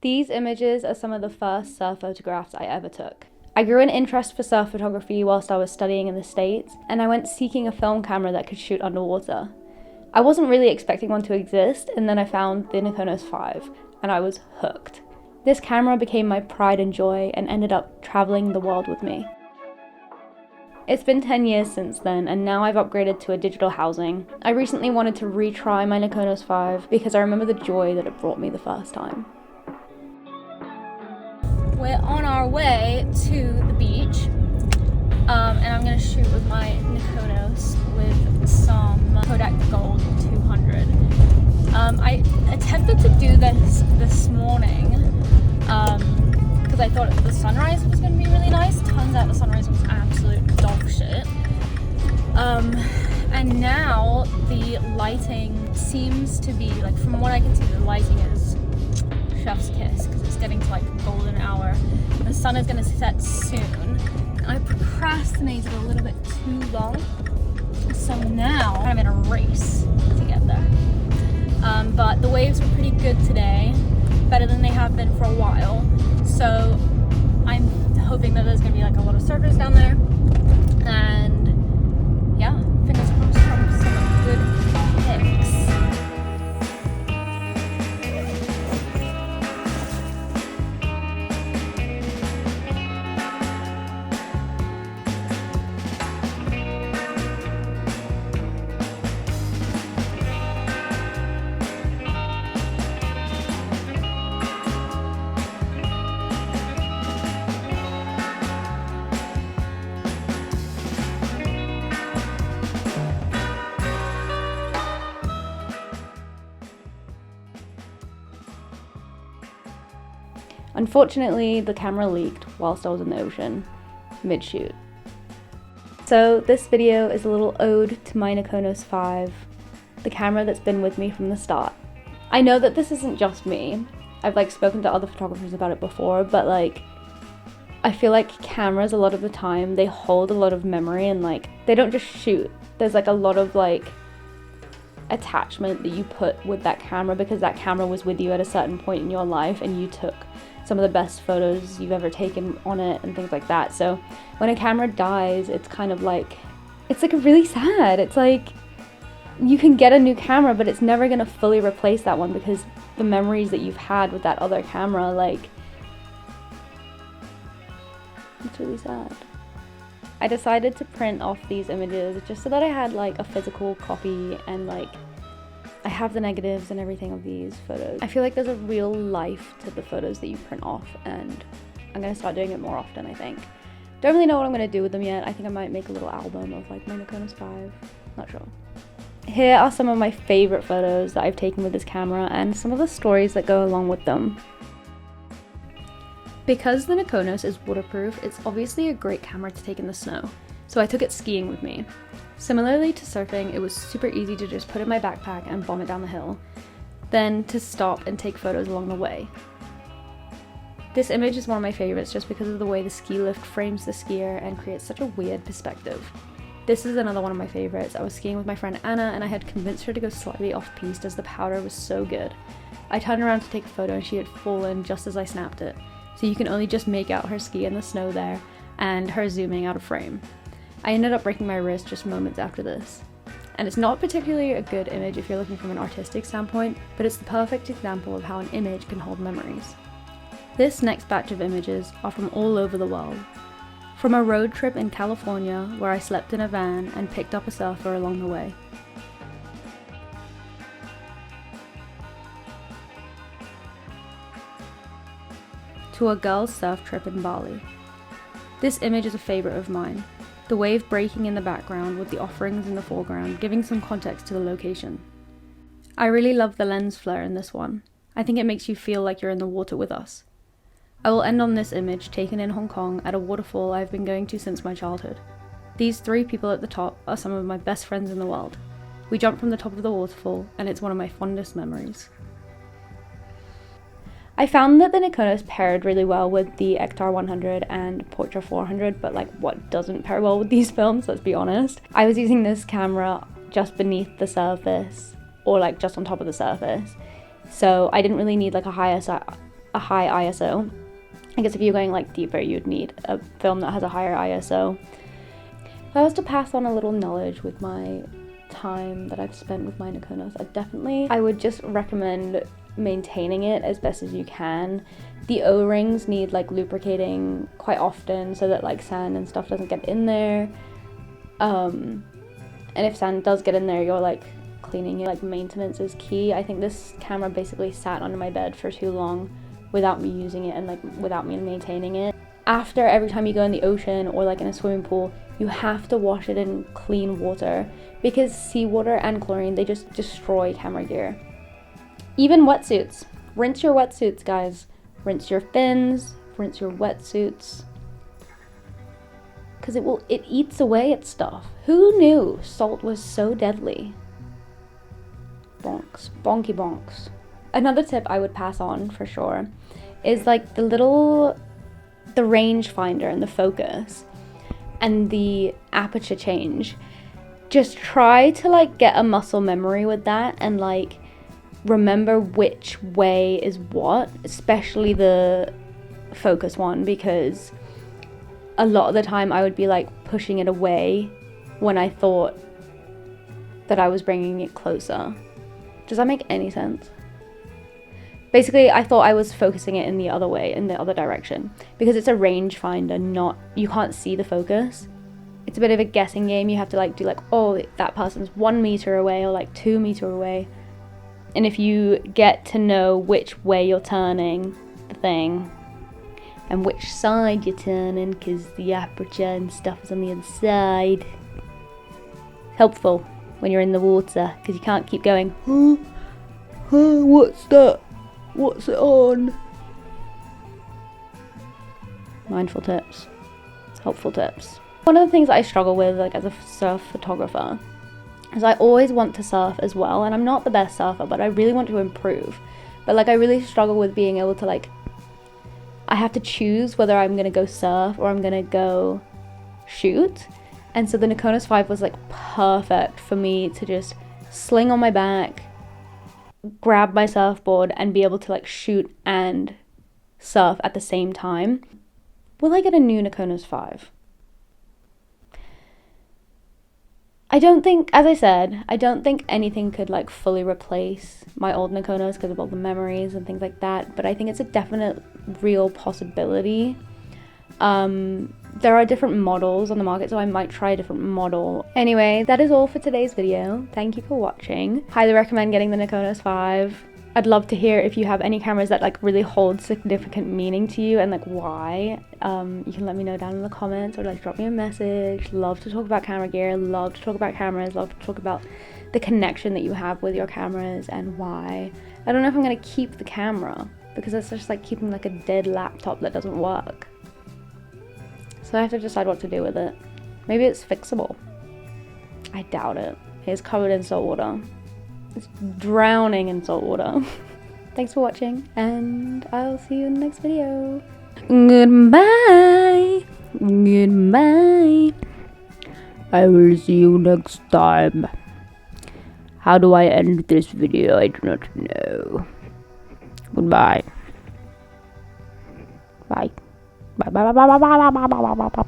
These images are some of the first surf photographs I ever took. I grew an interest for surf photography whilst I was studying in the States, and I went seeking a film camera that could shoot underwater. I wasn't really expecting one to exist, and then I found the Nikonos V, and I was hooked. This camera became my pride and joy and ended up traveling the world with me. It's been 10 years since then, and now I've upgraded to a digital housing. I recently wanted to retry my Nikonos V because I remember the joy that it brought me the first time. We're on our way to the beach, and I'm going to shoot with my Nikonos with some Kodak Gold 200. I attempted to do this morning because I thought the sunrise was going to be really nice. Turns out the sunrise was absolute dog shit. And now the lighting seems to be, like, from what I can see, the lighting is chef's kiss because it's getting to like golden hour. The sun is going to set soon. I procrastinated a little bit too long, so now I'm in a race to get there. But the waves were pretty good today, better than they have been for a while, so I'm hoping that there's going to be like a lot of surfers down there, and yeah, fingers crossed for some good pics. Unfortunately, the camera leaked whilst I was in the ocean, mid-shoot. So this video is a little ode to my Nikonos V, the camera that's been with me from the start. I know that this isn't just me. I've like spoken to other photographers about it before, but like, I feel like cameras a lot of the time, they hold a lot of memory and like, they don't just shoot. There's like a lot of like attachment that you put with that camera because that camera was with you at a certain point in your life and you took some of the best photos you've ever taken on it and things like that. So when a camera dies, it's kind of like, it's like really sad. It's like you can get a new camera, but it's never gonna fully replace that one because the memories that you've had with that other camera, like, it's really sad. I decided to print off these images just so that I had like a physical copy and like I have the negatives and everything of these photos. I feel like there's a real life to the photos that you print off, and I'm gonna start doing it more often, I think. Don't really know what I'm gonna do with them yet. I think I might make a little album of like my Nikonos V, not sure. Here are some of my favorite photos that I've taken with this camera and some of the stories that go along with them. Because the Nikonos is waterproof, it's obviously a great camera to take in the snow, so I took it skiing with me. Similarly to surfing, it was super easy to just put in my backpack and bomb it down the hill, then to stop and take photos along the way. This image is one of my favorites just because of the way the ski lift frames the skier and creates such a weird perspective. This is another one of my favorites. I was skiing with my friend Anna and I had convinced her to go slightly off-piste as the powder was so good. I turned around to take a photo and she had fallen just as I snapped it, so you can only just make out her ski in the snow there and her zooming out of frame. I ended up breaking my wrist just moments after this. And it's not particularly a good image if you're looking from an artistic standpoint, but it's the perfect example of how an image can hold memories. This next batch of images are from all over the world. From a road trip in California where I slept in a van and picked up a surfer along the way. To a girls' surf trip in Bali. This image is a favorite of mine. The wave breaking in the background with the offerings in the foreground, giving some context to the location. I really love the lens flare in this one. I think it makes you feel like you're in the water with us. I will end on this image taken in Hong Kong at a waterfall I've been going to since my childhood. These three people at the top are some of my best friends in the world. We jumped from the top of the waterfall and it's one of my fondest memories. I found that the Nikonos paired really well with the Ektar 100 and Portra 400, but like what doesn't pair well with these films, let's be honest. I was using this camera just beneath the surface, or like just on top of the surface, so I didn't really need like a higher a high ISO. I guess if you're going like deeper, you'd need a film that has a higher ISO. If I was to pass on a little knowledge with my time that I've spent with my Nikonos, I would just recommend maintaining it as best as you can. The O-rings need like lubricating quite often so that like sand and stuff doesn't get in there. And if sand does get in there, you're like cleaning it. Like maintenance is key. I think this camera basically sat under my bed for too long without me using it and like without me maintaining it. After every time you go in the ocean or like in a swimming pool, you have to wash it in clean water because seawater and chlorine, they just destroy camera gear. Even wetsuits. Rinse your wetsuits, guys. Rinse your fins, rinse your wetsuits. Because it eats away at stuff. Who knew salt was so deadly? Bonks. Bonky bonks. Another tip I would pass on for sure is like the range finder and the focus and the aperture change. Just try to like get a muscle memory with that and like remember which way is what, especially the focus one, because a lot of the time I would be like pushing it away when I thought that I was bringing it closer. Does that make any sense? Basically, I thought I was focusing it in the other way, in the other direction, because it's a rangefinder, you can't see the focus. It's a bit of a guessing game. You have to like do like, oh, that person's 1 meter away or like 2 meter away. And if you get to know which way you're turning the thing and which side you're turning, because the aperture and stuff is on the other side, helpful when you're in the water, because you can't keep going, what's that? What's it on? Mindful tips. Helpful tips. One of the things that I struggle with like as a surf photographer is I always want to surf as well, and I'm not the best surfer, but I really want to improve. But like I really struggle with being able to like, I have to choose whether I'm gonna go surf or I'm gonna go shoot. And so the Nikonos V was like perfect for me to just sling on my back, grab my surfboard and be able to like shoot and surf at the same time. Will I get a new Nikonos V? I don't think, as I said, I don't think anything could like fully replace my old Nikonos because of all the memories and things like that, but I think it's a definite real possibility. There are different models on the market, so I might try a different model. Anyway, that is all for today's video. Thank you for watching. Highly recommend getting the Nikonos V. I'd love to hear if you have any cameras that like really hold significant meaning to you and like why. You can let me know down in the comments or like drop me a message. Love to talk about camera gear, love to talk about cameras, love to talk about the connection that you have with your cameras and why. I don't know if I'm gonna keep the camera because it's just like keeping like a dead laptop that doesn't work. So I have to decide what to do with it. Maybe it's fixable. I doubt it. It's covered in salt water. It's drowning in salt water. Thanks for watching, and I'll see you in the next video. Goodbye. Goodbye. I will see you next time. How do I end this video? I do not know. Goodbye. Bye. Bye bye bye bye bye bye bye bye bye bye bye.